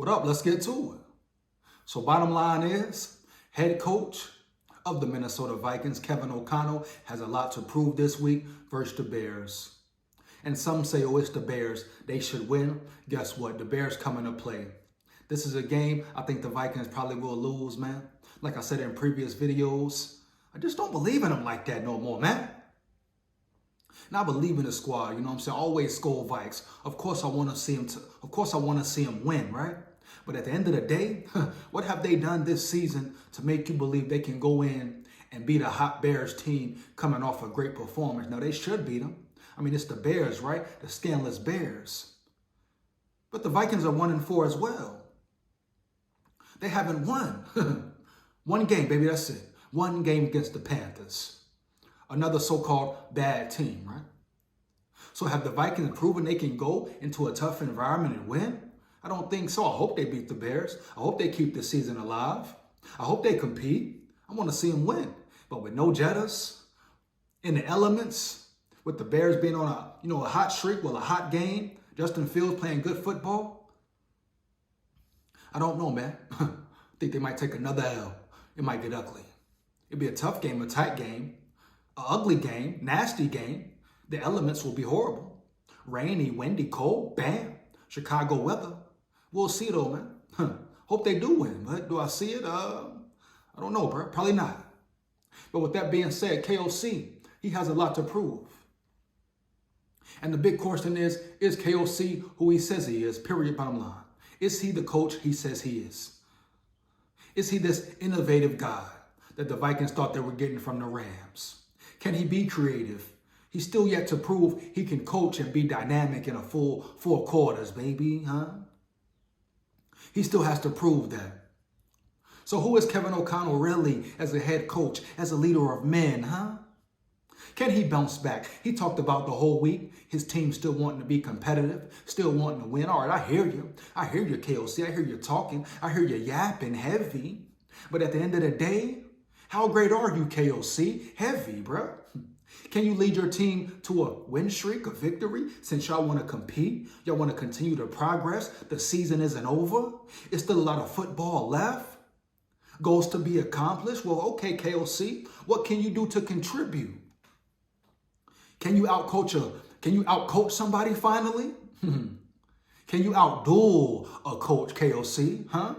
What up? Let's get to it. So bottom line is, head coach of the Minnesota Vikings, Kevin O'Connell, has a lot to prove this week versus the Bears. And some say, oh, it's the Bears. They should win. Guess what? The Bears come into play. This is a game I think the Vikings probably will lose, man. Like I said in previous videos, I just don't believe in them like that no more, man. Now I believe in the squad, you know what I'm saying? Always SKOL Vikes. Of course I want to see them win, right? But at the end of the day, what have they done this season to make you believe they can go in and beat a hot Bears team coming off a great performance? Now they should beat them. I mean, it's the Bears, right? The scanless Bears. But the Vikings are 1-4 as well. They haven't won. One game, baby, that's it. One game against the Panthers. Another so-called bad team, right? So have the Vikings proven they can go into a tough environment and win? I don't think so. I hope they beat the Bears. I hope they keep the season alive. I hope they compete. I want to see them win. But with no Jettas, in the elements, with the Bears being on a hot streak, a hot game, Justin Fields playing good football, I don't know, man. I think they might take another L. It might get ugly. It'd be a tough game, a tight game, an ugly game, nasty game. The elements will be horrible. Rainy, windy, cold, bam. Chicago weather. We'll see though, man. Hope they do win, but do I see it? I don't know, bro. Probably not. But with that being said, KOC, he has a lot to prove. And the big question is KOC who he says he is, period, bottom line? Is he the coach he says he is? Is he this innovative guy that the Vikings thought they were getting from the Rams? Can he be creative? He's still yet to prove he can coach and be dynamic in a full 4 quarters, baby, huh? He still has to prove that. So who is Kevin O'Connell really as a head coach, as a leader of men, huh? Can he bounce back? He talked about the whole week, his team still wanting to be competitive, still wanting to win. All right, I hear you. I hear you, KOC. I hear you talking. I hear you yapping heavy. But at the end of the day, how great are you, KOC? Heavy, bro. Can you lead your team to a win streak, a victory? Since y'all want to compete, y'all want to continue to progress, the season isn't over. It's still a lot of football left. Goals to be accomplished. Well, okay, KOC, what can you do to contribute? Can you outcoach somebody finally? Can you outduel a coach, KOC? Huh?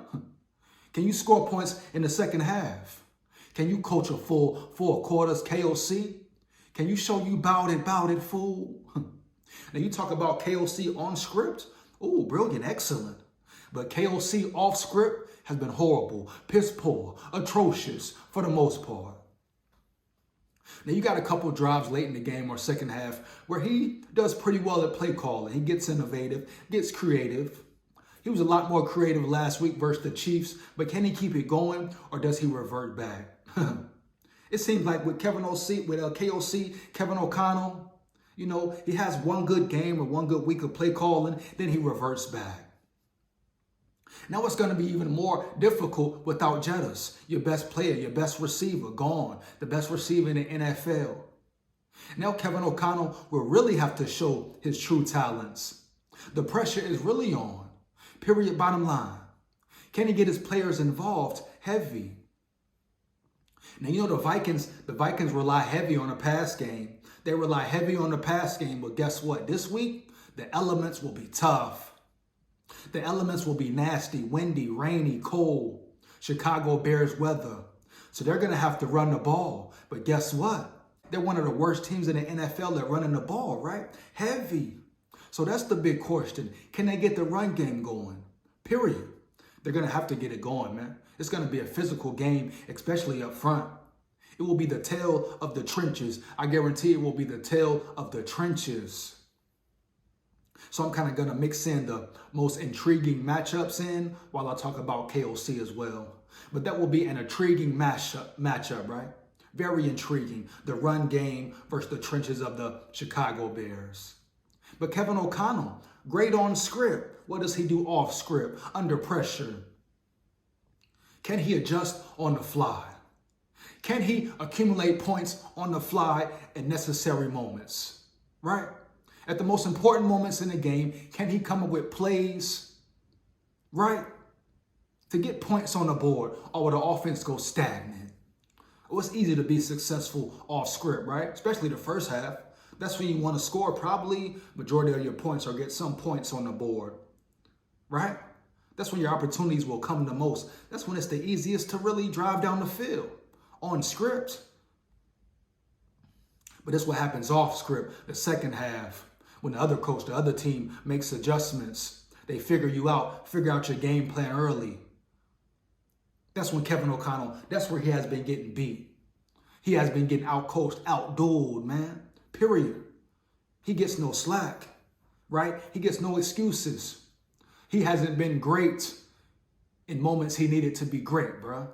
Can you score points in the second half? Can you coach a full 4 quarters, KOC? Can you show you bout it, fool? Now you talk about KOC on script. Oh, brilliant, excellent. But KOC off script has been horrible, piss poor, atrocious for the most part. Now you got a couple drives late in the game or second half where he does pretty well at play calling. He gets innovative, gets creative. He was a lot more creative last week versus the Chiefs, but can he keep it going or does he revert back? It seems like with KOC, Kevin O'Connell, he has one good game or one good week of play calling, then he reverts back. Now it's going to be even more difficult without Jettas, your best player, your best receiver, gone, the best receiver in the NFL. Now Kevin O'Connell will really have to show his true talents. The pressure is really on, period, bottom line. Can he get his players involved? Heavy. Now, the Vikings rely heavy on the pass game. They rely heavy on the pass game, but guess what? This week, the elements will be tough. The elements will be nasty, windy, rainy, cold, Chicago Bears weather. So they're going to have to run the ball. But guess what? They're one of the worst teams in the NFL at running the ball, right? Heavy. So that's the big question. Can they get the run game going? Period. They're going to have to get it going, man. It's going to be a physical game, especially up front. It will be the tale of the trenches. I guarantee it will be the tale of the trenches. So I'm kind of going to mix in the most intriguing matchups in while I talk about KOC as well. But that will be an intriguing matchup, right? Very intriguing. The run game versus the trenches of the Chicago Bears. But Kevin O'Connell, great on script. What does he do off script? Under pressure. Can he adjust on the fly? Can he accumulate points on the fly in necessary moments? Right? At the most important moments in the game, can he come up with plays? Right? to get points on the board, or will the offense go stagnant? Well, it's easy to be successful off script, right? Especially the first half. That's when you want to score probably majority of your points or get some points on the board, right? That's when your opportunities will come the most. That's when it's the easiest to really drive down the field on script. But that's what happens off script, the second half, when the other coach, the other team makes adjustments. They figure you out, figure out your game plan early. That's when Kevin O'Connell, that's where he has been getting beat. He has been getting outcoached, outdueled, man. Period. He gets no slack, right? He gets no excuses. He hasn't been great in moments he needed to be great, bro.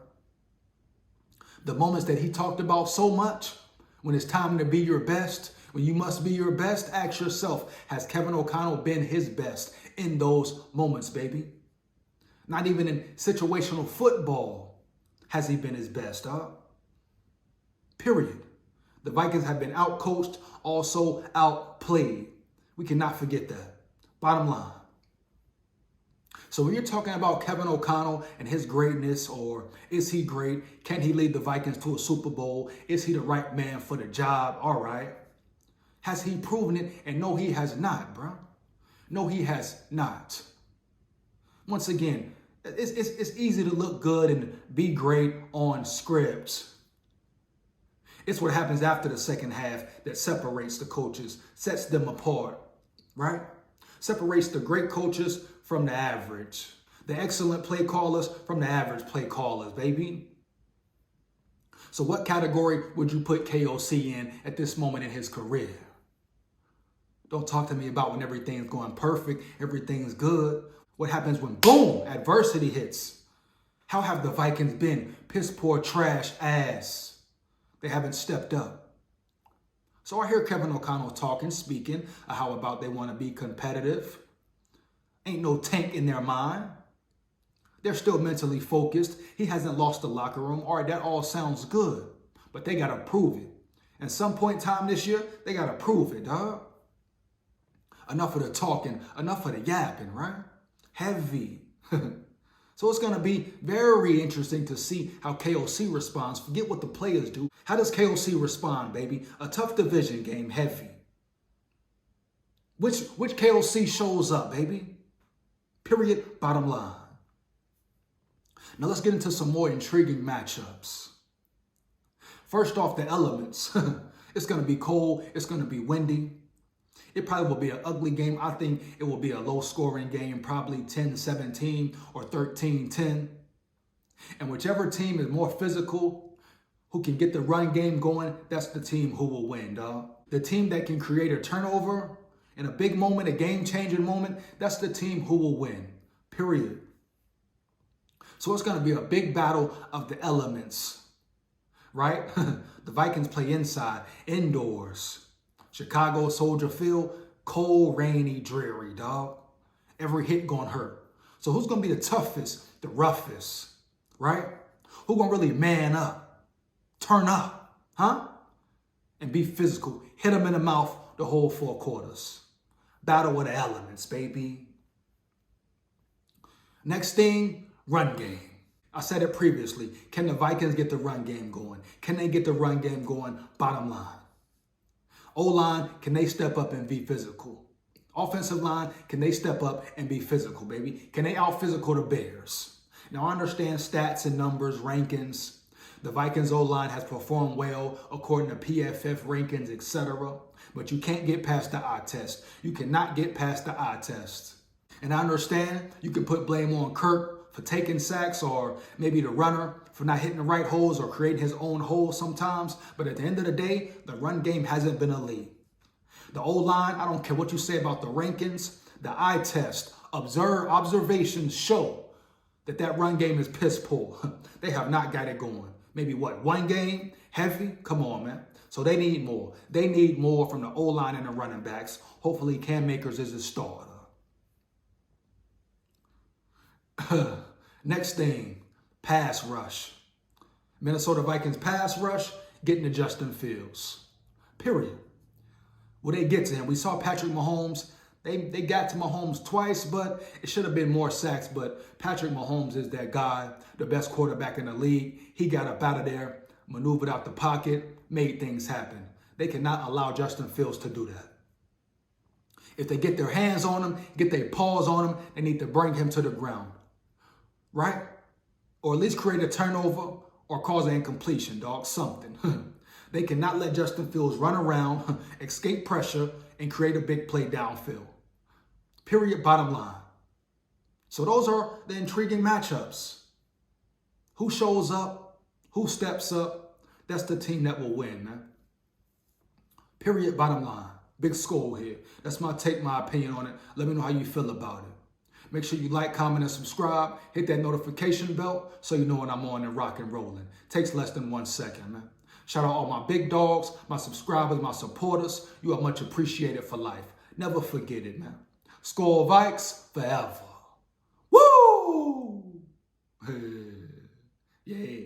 The moments that he talked about so much, when it's time to be your best, when you must be your best, ask yourself, has Kevin O'Connell been his best in those moments, baby? Not even in situational football has he been his best, Period. The Vikings have been outcoached, also outplayed. We cannot forget that. Bottom line. So when you're talking about Kevin O'Connell and his greatness, or is he great? Can he lead the Vikings to a Super Bowl? Is he the right man for the job? All right. Has he proven it? And no, he has not, bro. No, he has not. Once again, it's easy to look good and be great on scripts. It's what happens after the second half that separates the coaches, sets them apart, right? Separates the great coaches from the average, the excellent play callers from the average play callers, baby. So what category would you put KOC in at this moment in his career? Don't talk to me about when everything's going perfect, everything's good. What happens when, boom, adversity hits? How have the Vikings been? Piss poor, trash, ass. They haven't stepped up. So I hear Kevin O'Connell talking, speaking, how about they want to be competitive. Ain't no tank in their mind. They're still mentally focused. He hasn't lost the locker room. All right, that all sounds good, but they got to prove it. At some point in time this year, they got to prove it, dog. Enough of the talking, enough of the yapping, right? Heavy. So it's going to be very interesting to see how KOC responds. Forget what the players do. How does KOC respond, baby? A tough division game, heavy. Which KOC shows up, baby? Period, bottom line. Now let's get into some more intriguing matchups. First off, the elements. It's going to be cold. It's going to be windy. It probably will be an ugly game. I think it will be a low-scoring game, probably 10-17 or 13-10. And whichever team is more physical, who can get the run game going, that's the team who will win, dog. The team that can create a turnover in a big moment, a game-changing moment, that's the team who will win, period. So it's going to be a big battle of the elements, right? The Vikings play inside, indoors. Chicago, Soldier Field, cold, rainy, dreary, dog. Every hit gonna hurt. So who's gonna be the toughest, the roughest, right? Who gonna really man up, turn up, and be physical, hit them in the mouth the whole 4 quarters. Battle with the elements, baby. Next thing, run game. I said it previously. Can the Vikings get the run game going? Can they get the run game going? Bottom line. O-line, can they step up and be physical? Offensive line, can they step up and be physical, baby? Can they out-physical the Bears? Now, I understand stats and numbers, rankings. The Vikings O-line has performed well according to PFF rankings, etc. But you can't get past the eye test. You cannot get past the eye test. And I understand you can put blame on Kirk for taking sacks, or maybe the runner for not hitting the right holes or creating his own holes sometimes. But at the end of the day, the run game hasn't been elite. The O-line, I don't care what you say about the rankings, the eye test, observations show that run game is piss poor. They have not got it going. Maybe what, 1 game? Heavy? Come on, man. So they need more. They need more from the O-line and the running backs. Hopefully Cam Akers is a starter. Next thing, pass rush. Minnesota Vikings pass rush, getting to Justin Fields. Period. Will they get to him? We saw Patrick Mahomes They got to Mahomes twice, but it should have been more sacks. But Patrick Mahomes is that guy, the best quarterback in the league. He got up out of there, maneuvered out the pocket, made things happen. They cannot allow Justin Fields to do that. If they get their hands on him, get their paws on him, they need to bring him to the ground, right? Or at least create a turnover or cause an incompletion, dog, something. They cannot let Justin Fields run around, escape pressure, and create a big play downfield. Period, bottom line. So those are the intriguing matchups. Who shows up? Who steps up? That's the team that will win, man. Period, bottom line. Big SKOL here. That's my take, my opinion on it. Let me know how you feel about it. Make sure you like, comment, and subscribe. Hit that notification bell so you know when I'm on and rock and rolling. Takes less than 1 second, man. Shout out all my big dogs, my subscribers, my supporters. You are much appreciated for life. Never forget it, man. SKOL Vikes forever. Woo! Hey. Yeah.